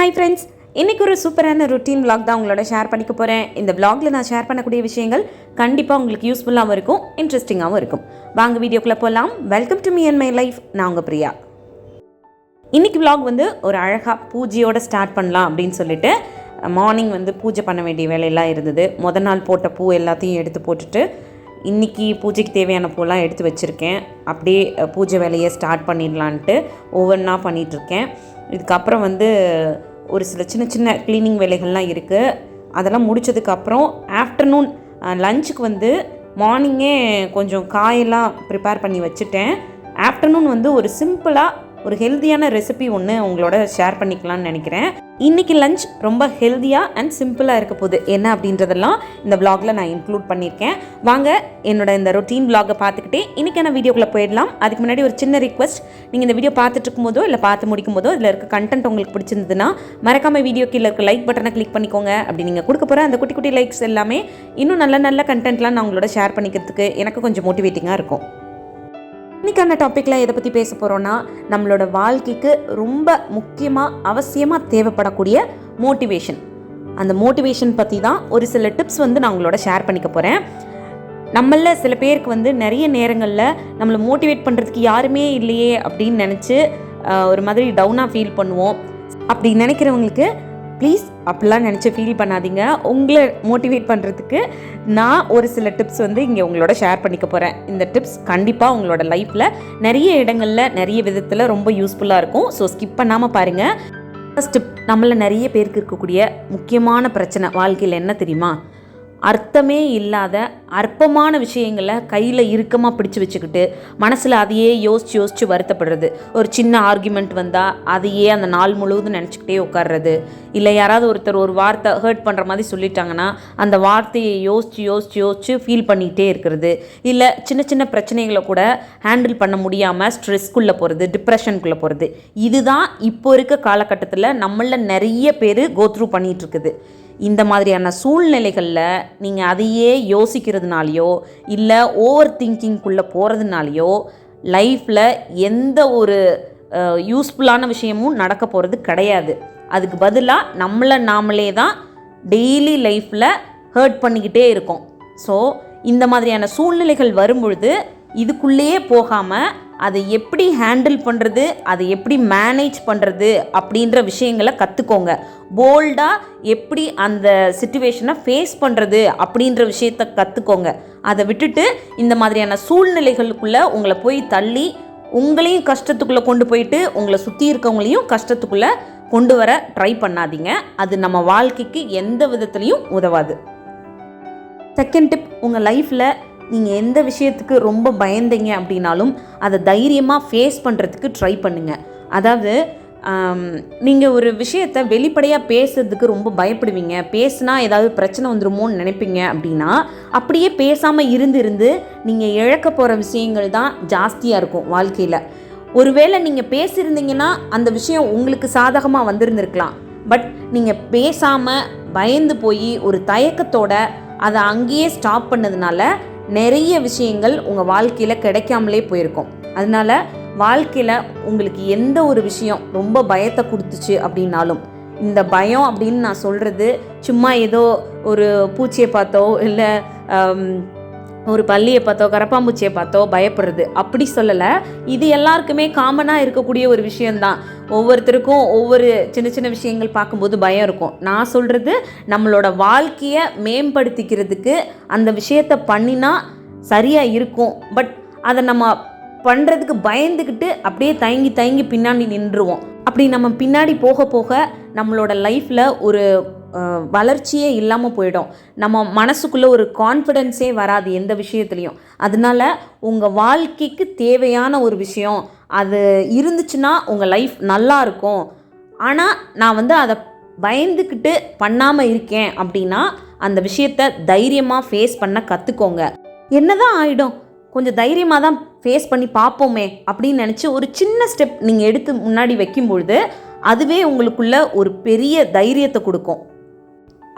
Hi friends, இன்றைக்கி ஒரு சூப்பரான ரொட்டீன் vlog தான் உங்களோட ஷேர் பண்ணிக்க போகிறேன். இந்த vlogல நான் ஷேர் பண்ணக்கூடிய விஷயங்கள் கண்டிப்பாக உங்களுக்கு யூஸ்ஃபுல்லாகவும் இருக்கும், இன்ட்ரெஸ்டிங்காகவும் இருக்கும். வாங்க வீடியோக்குள்ளே போகலாம். Welcome to me and my life. நான் உங்கள் பிரியா. இன்றைக்கி vlog ஒரு அழகாக பூஜையோடு ஸ்டார்ட் பண்ணலாம் அப்படின்னு சொல்லிட்டு மார்னிங் பூஜை பண்ண வேண்டிய வேலையெல்லாம் இருந்தது. முதல் நாள் போட்ட பூ எல்லாத்தையும் எடுத்து போட்டுட்டு இன்றைக்கி பூஜைக்கு தேவையான பூலாம் எடுத்து வச்சுருக்கேன். அப்படியே பூஜை வேலையை ஸ்டார்ட் பண்ணிடலான்ட்டு ஒவ்வொன்றா பண்ணிகிட்ருக்கேன். இதுக்கப்புறம் ஒரு சில சின்ன சின்ன க்ளீனிங் வேலைகள்லாம் இருக்குது. அதெல்லாம் முடித்ததுக்கப்புறம் ஆஃப்டர்நூன் லஞ்சுக்கு மார்னிங்கே கொஞ்சம் காயெல்லாம் ப்ரிப்பேர் பண்ணி வச்சுட்டேன். ஆஃப்டர்நூன் ஒரு சிம்பிளாக ஒரு ஹெல்த்தியான ரெசிபி ஒன்று உங்களோட ஷேர் பண்ணிக்கலாம்னு நினைக்கிறேன். இன்றைக்கி லஞ்ச் ரொம்ப ஹெல்த்தியாக அண்ட் சிம்பிளாக இருக்க போகுது. என்ன அப்படின்றதெல்லாம் இந்த vlogல நான் இன்க்ளூட் பண்ணியிருக்கேன். வாங்க என்னோட இந்த ரொட்டீன் vlogவை பார்த்துக்கிட்டே இன்றைக்கான வீடியோக்குள்ளே போயிடலாம். அதுக்கு முன்னாடி ஒரு சின்ன ரிக்வெஸ்ட், நீங்கள் இந்த வீடியோ பார்த்துட்டு இருக்கும்போதோ இல்லை பார்த்து முடிக்கும் போதோ இதில் இருக்க கண்டென்ட் உங்களுக்கு பிடிச்சிருந்ததுன்னா மறக்காமல் வீடியோ கீழே இருக்க லைக் பட்டனை கிளிக் பண்ணிக்கோங்க. அப்படி நீங்கள் கொடுக்க போகிற அந்த குட்டி குட்டி லைக்ஸ் எல்லாமே இன்னும் நல்ல நல்ல கண்டென்ட்லாம் நான் உங்களோட ஷேர் பண்ணிக்கிறதுக்கு எனக்கு கொஞ்சம் மோட்டிவேட்டிங்காக இருக்கும். இன்றைக்கான டாப்பிக்கில் எதை பற்றி பேச போகிறோன்னா, நம்மளோட வாழ்க்கைக்கு ரொம்ப முக்கியமாக அவசியமாக தேவைப்படக்கூடிய மோட்டிவேஷன். அந்த மோட்டிவேஷன் பற்றி தான் ஒரு சில டிப்ஸ் நான் உங்களோட ஷேர் பண்ணிக்க போகிறேன். நம்மள சில பேருக்கு நிறைய நேரங்களில் நம்மளை மோட்டிவேட் பண்ணுறதுக்கு யாருமே இல்லையே அப்படின்னு நினச்சி ஒரு மாதிரி டவுனாக ஃபீல் பண்ணுவோம். அப்படி நினைக்கிறவங்களுக்கு ப்ளீஸ் அப்படிலாம் நினச்சி ஃபீல் பண்ணாதீங்க. உங்களை மோட்டிவேட் பண்ணுறதுக்கு நான் ஒரு சில டிப்ஸ் இங்கே உங்களோட ஷேர் பண்ணிக்க போகிறேன். இந்த டிப்ஸ் கண்டிப்பாக உங்களோட லைஃப்பில் நிறைய இடங்களில் நிறைய விதத்தில் ரொம்ப யூஸ்ஃபுல்லாக இருக்கும். ஸோ ஸ்கிப் பண்ணாமல் பாருங்கள். ஃபர்ஸ்ட் டிப், நம்மள நிறைய பேருக்கு இருக்கக்கூடிய முக்கியமான பிரச்சனை வாழ்க்கையில் என்ன தெரியுமா? அர்த்தமே இல்லாத அற்பமான விஷயங்களை கையில் இறுக்கமாக பிடிச்சி வச்சுக்கிட்டு மனசில் அதையே யோசித்து வருத்தப்படுறது. ஒரு சின்ன ஆர்குமெண்ட் வந்தால் அதையே அந்த நாள் முழுவதும் நினச்சிக்கிட்டே உட்கார்றது. இல்லை யாராவது ஒருத்தர் ஒரு வார்த்தை ஹர்ட் பண்ணுற மாதிரி சொல்லிட்டாங்கன்னா அந்த வார்த்தையை யோசித்து ஃபீல் பண்ணிக்கிட்டே இருக்கிறது. இல்லை சின்ன சின்ன பிரச்சனைகளை கூட ஹேண்டில் பண்ண முடியாமல் ஸ்ட்ரெஸ்க்குள்ளே போகிறது, டிப்ரெஷனுக்குள்ளே போகிறது. இதுதான் இப்போ இருக்க காலகட்டத்தில் நம்மள நிறைய பேர் கோத்ரூ பண்ணிகிட்டு இருக்குது. இந்த மாதிரியான சூழ்நிலைகளில் நீங்கள் அதையே யோசிக்கிறதுனாலையோ இல்லை ஓவர் திங்கிங்குள்ளே போகிறதுனாலையோ லைஃப்பில் எந்த ஒரு யூஸ்ஃபுல்லான விஷயமும் நடக்க போகிறது கிடையாது. அதுக்கு பதிலாக நம்மளை நாமளே தான் டெய்லி லைஃப்பில் ஹர்ட் பண்ணிக்கிட்டே இருக்கோம். ஸோ இந்த மாதிரியான சூழ்நிலைகள் வரும்பொழுது இதுக்குள்ளேயே போகாமல் அதை எப்படி ஹேண்டில் பண்ணுறது, அதை எப்படி மேனேஜ் பண்ணுறது அப்படின்ற விஷயங்களை கற்றுக்கோங்க. போல்டாக எப்படி அந்த சிச்சுவேஷனை ஃபேஸ் பண்ணுறது அப்படின்ற விஷயத்தை கற்றுக்கோங்க. அதை விட்டுட்டு இந்த மாதிரியான சூழ்நிலைகளுக்குள்ளே உங்களை போய் தள்ளி உங்களையும் கஷ்டத்துக்குள்ளே கொண்டு போயிட்டு உங்களை சுற்றி இருக்கவங்களையும் கஷ்டத்துக்குள்ளே கொண்டு வர ட்ரை பண்ணாதீங்க. அது நம்ம வாழ்க்கைக்கு எந்த விதத்துலையும் உதவாது. செகண்ட் டிப், உங்கள் லைஃப்பில் நீங்கள் எந்த விஷயத்துக்கு ரொம்ப பயந்தீங்க அப்படின்னாலும் அதை தைரியமாக ஃபேஸ் பண்ணுறதுக்கு ட்ரை பண்ணுங்கள். அதாவது நீங்கள் ஒரு விஷயத்தை வெளிப்படையாக பேசுறதுக்கு ரொம்ப பயப்படுவீங்க. பேசுனா ஏதாவது பிரச்சனை வந்துருமோன்னு நினைப்பீங்க. அப்படின்னா அப்படியே பேசாமல் இருந்து நீங்கள் இழக்க போகிற விஷயங்கள் தான் ஜாஸ்தியாக இருக்கும் வாழ்க்கையில். ஒருவேளை நீங்கள் பேசியிருந்தீங்கன்னா அந்த விஷயம் உங்களுக்கு சாதகமாக வந்திருந்துருக்கலாம். பட் நீங்கள் பேசாமல் பயந்து போய் ஒரு தயக்கத்தோட அதை அங்கேயே ஸ்டாப் பண்ணதுனால நிறைய விஷயங்கள் உங்கள் வாழ்க்கையில் கிடைக்காமலே போயிருக்கும். அதனால் வாழ்க்கையில் உங்களுக்கு எந்த ஒரு விஷயம் ரொம்ப பயத்தை கொடுத்துச்சு அப்படின்னாலும், இந்த பயம் அப்படின்னு நான் சொல்கிறது சும்மா ஏதோ ஒரு பூச்சியை பார்த்தோ இல்லை ஒரு பல்லியை பார்த்தோ கரப்பாம்பூச்சியை பார்த்தோ பயப்படுறது அப்படி சொல்லலை. இது எல்லாருக்குமே காமனாக இருக்கக்கூடிய ஒரு விஷயந்தான். ஒவ்வொருத்தருக்கும் ஒவ்வொரு சின்ன சின்ன விஷயங்கள் பார்க்கும்போது பயம் இருக்கும். நான் சொல்கிறது நம்மளோட வாழ்க்கையை மேம்படுத்திக்கிறதுக்கு அந்த விஷயத்தை பண்ணினா சரியாக இருக்கும். பட் அதை நம்ம பண்ணுறதுக்கு பயந்துக்கிட்டு அப்படியே தயங்கி பின்னாடி நின்றுவோம். அப்படி நம்ம பின்னாடி போக போக நம்மளோட லைஃப்பில் ஒரு வளர்ச்சியே இல்லாமல் போயிடும். நம்ம மனசுக்குள்ளே ஒரு கான்ஃபிடென்ஸே வராது எந்த விஷயத்துலையும். அதனால உங்கள் வாழ்க்கைக்கு தேவையான ஒரு விஷயம் அது இருந்துச்சுன்னா உங்கள் லைஃப் நல்லா இருக்கும். ஆனால் நான் அதை பயந்துக்கிட்டு பண்ணாமல் இருக்கேன் அப்படின்னா அந்த விஷயத்தை தைரியமாக ஃபேஸ் பண்ண கற்றுக்கோங்க. என்னதான் ஆகிடும், கொஞ்சம் தைரியமாக தான் ஃபேஸ் பண்ணி பார்ப்போமே அப்படின்னு நினச்சி ஒரு சின்ன ஸ்டெப் நீங்கள் எடுத்து முன்னாடி வைக்கும்பொழுது அதுவே உங்களுக்குள்ள ஒரு பெரிய தைரியத்தை கொடுக்கும்.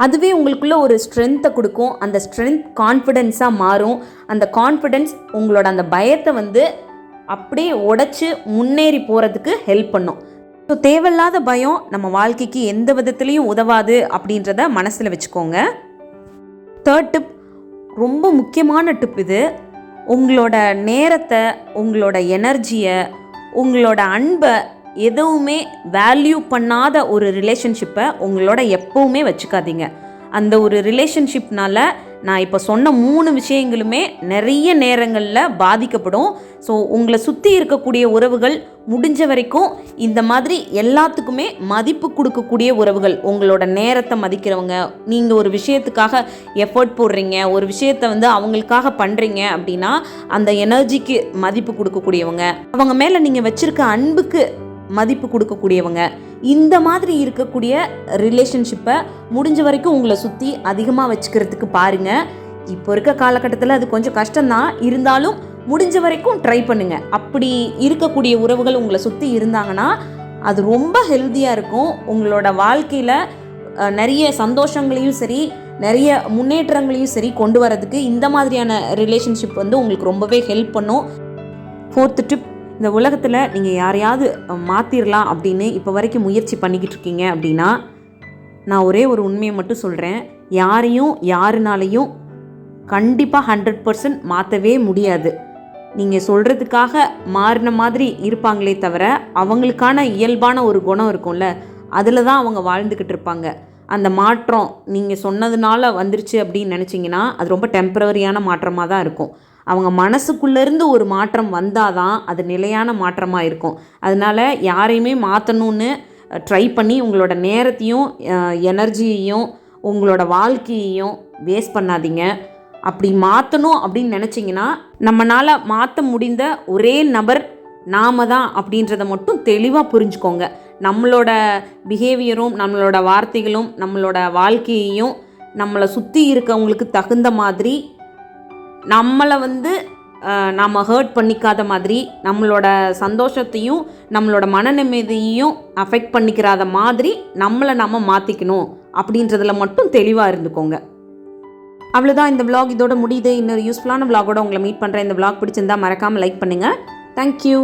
அதுவே உங்களுக்குள்ள ஒரு ஸ்ட்ரென்த்தை கொடுக்கும். அந்த ஸ்ட்ரென்த் கான்ஃபிடென்ஸாக மாறும். அந்த கான்ஃபிடென்ஸ் உங்களோட அந்த பயத்தை அப்படியே உடைச்சி முன்னேறி போகிறதுக்கு ஹெல்ப் பண்ணும். ஸோ தேவையில்லாத பயம் நம்ம வாழ்க்கைக்கு எந்த விதத்துலேயும் உதவாது அப்படின்றத மனசில் வச்சுக்கோங்க. தேர்ட் டிப், ரொம்ப முக்கியமான டிப் இது. உங்களோட நேரத்தை, உங்களோட எனர்ஜியை, உங்களோட அன்பை எதுவுமே வேல்யூ பண்ணாத ஒரு ரிலேஷன்ஷிப்பை உங்களோட எப்போவுமே வச்சுக்காதீங்க. அந்த ஒரு ரிலேஷன்ஷிப்னால நான் இப்போ சொன்ன 3 விஷயங்களுமே நிறைய நேரங்களில் பாதிக்கப்படும். ஸோ உங்களை சுற்றி இருக்கக்கூடிய உறவுகள் முடிஞ்ச வரைக்கும் இந்த மாதிரி எல்லாத்துக்குமே மதிப்பு கொடுக்கக்கூடிய உறவுகள், உங்களோட நேரத்தை மதிக்கிறவங்க, நீங்கள் ஒரு விஷயத்துக்காக எஃபர்ட் போடுறீங்க, ஒரு விஷயத்தை அவங்களுக்காக பண்ணுறீங்க அப்படின்னா அந்த எனர்ஜிக்கு மதிப்பு கொடுக்கக்கூடியவங்க, அவங்க மேலே நீங்கள் வச்சுருக்க அன்புக்கு மதிப்பு கொடுக்கக்கூடியவங்க, இந்த மாதிரி இருக்கக்கூடிய ரிலேஷன்ஷிப்பை முடிஞ்ச வரைக்கும் உங்களை சுற்றி அதிகமாக வச்சுக்கிறதுக்கு பாருங்கள். இப்போ இருக்க காலகட்டத்தில் அது கொஞ்சம் கஷ்டம்தான், இருந்தாலும் முடிஞ்ச வரைக்கும் ட்ரை பண்ணுங்கள். அப்படி இருக்கக்கூடிய உறவுகள் உங்களை சுற்றி இருந்தாங்கன்னா அது ரொம்ப ஹெல்த்தியாக இருக்கும். உங்களோட வாழ்க்கையில் நிறைய சந்தோஷங்களையும் சரி, நிறைய முன்னேற்றங்களையும் சரி கொண்டு வரதுக்கு இந்த மாதிரியான ரிலேஷன்ஷிப் உங்களுக்கு ரொம்பவே ஹெல்ப் பண்ணும். 4th டிப், இந்த உலகத்தில் நீங்கள் யாரையாவது மாற்றிடலாம் அப்படின்னு இப்போ வரைக்கும் முயற்சி பண்ணிக்கிட்டு இருக்கீங்க அப்படின்னா நான் ஒரே ஒரு உண்மையை மட்டும் சொல்கிறேன். யாருனாலையும் கண்டிப்பாக 100% மாற்றவே முடியாது. நீங்கள் சொல்கிறதுக்காக மாறின மாதிரி இருப்பாங்களே தவிர அவங்களுக்கான இயல்பான ஒரு குணம் இருக்கும்ல, அதில் தான் அவங்க வாழ்ந்துக்கிட்டு இருப்பாங்க. அந்த மாற்றம் நீங்கள் சொன்னதுனால வந்துருச்சு அப்படின்னு நினச்சிங்கன்னா அது ரொம்ப டெம்பரவரியான மாற்றமாக தான் இருக்கும். அவங்க மனசுக்குள்ளேருந்து ஒரு மாற்றம் வந்தால் தான் அது நிலையான மாற்றமாக இருக்கும். அதனால் யாரையுமே மாற்றணுன்னு ட்ரை பண்ணி உங்களோட நேரத்தையும் எனர்ஜியையும் உங்களோட வாழ்க்கையையும் வேஸ்ட் பண்ணாதீங்க. அப்படி மாற்றணும் அப்படின்னு நினச்சிங்கன்னா நம்மளால் மாற்ற முடிந்த ஒரே நபர் நாம தான் அப்படின்றத மட்டும் தெளிவாக புரிஞ்சுக்கோங்க. நம்மளோட பிஹேவியரும் நம்மளோட வார்த்தைகளும் நம்மளோட வாழ்க்கையையும் நம்மளை சுற்றி இருக்கவங்களுக்கு தகுந்த மாதிரி நம்மளை நாம் ஹர்ட் பண்ணிக்காத மாதிரி, நம்மளோட சந்தோஷத்தையும் நம்மளோட மன நிம்மதியையும் அஃபெக்ட் பண்ணிக்கிறாத மாதிரி நம்மளை நம்ம மாற்றிக்கணும் அப்படின்றதில் மட்டும் தெளிவாக இருந்துக்கோங்க. அவ்வளோதான், இந்த vlog இதோட முடியுது. இன்னொரு யூஸ்ஃபுல்லான vlogஓட உங்களை மீட் பண்ணுறேன். இந்த vlog பிடிச்சிருந்தா மறக்காமல் லைக் பண்ணுங்கள். தேங்க்யூ.